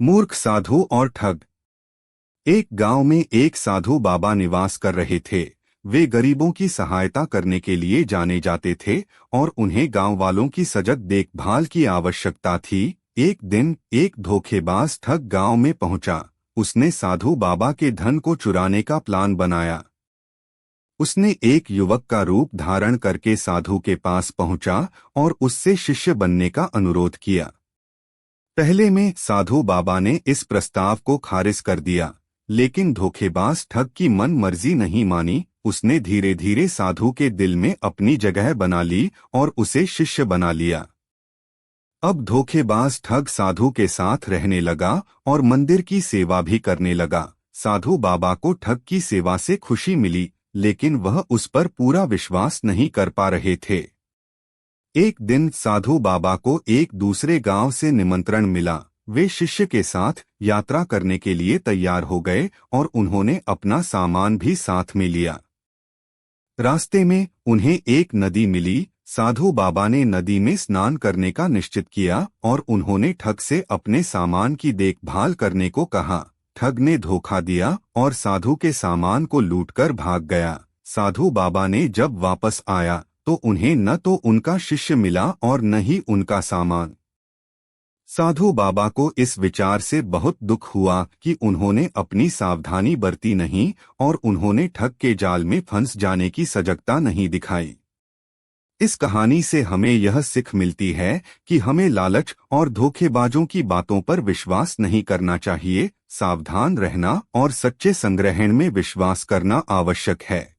मूर्ख साधु और ठग। एक गांव में एक साधु बाबा निवास कर रहे थे। वे गरीबों की सहायता करने के लिए जाने जाते थे और उन्हें गांव वालों की सजग देखभाल की आवश्यकता थी। एक दिन एक धोखेबाज ठग गांव में पहुंचा। उसने साधु बाबा के धन को चुराने का प्लान बनाया। उसने एक युवक का रूप धारण करके साधु के पास पहुंचा और उससे शिष्य बनने का अनुरोध किया। पहले में साधु बाबा ने इस प्रस्ताव को खारिज कर दिया, लेकिन धोखेबाज ठग की मन मर्जी नहीं मानी। उसने धीरे धीरे साधु के दिल में अपनी जगह बना ली और उसे शिष्य बना लिया। अब धोखेबाज ठग साधु के साथ रहने लगा और मंदिर की सेवा भी करने लगा। साधु बाबा को ठग की सेवा से खुशी मिली, लेकिन वह उस पर पूरा विश्वास नहीं कर पा रहे थे। एक दिन साधु बाबा को एक दूसरे गांव से निमंत्रण मिला। वे शिष्य के साथ यात्रा करने के लिए तैयार हो गए और उन्होंने अपना सामान भी साथ में लिया। रास्ते में उन्हें एक नदी मिली। साधु बाबा ने नदी में स्नान करने का निश्चित किया और उन्होंने ठग से अपने सामान की देखभाल करने को कहा। ठग ने धोखा दिया और साधु के सामान को लूटकर भाग गया। साधु बाबा ने जब वापस आया तो उन्हें न तो उनका शिष्य मिला और न ही उनका सामान। साधु बाबा को इस विचार से बहुत दुख हुआ कि उन्होंने अपनी सावधानी बरती नहीं और उन्होंने ठग के जाल में फंस जाने की सजगता नहीं दिखाई। इस कहानी से हमें यह सीख मिलती है कि हमें लालच और धोखेबाजों की बातों पर विश्वास नहीं करना चाहिए। सावधान रहना और सच्चे संग्रहण में विश्वास करना आवश्यक है।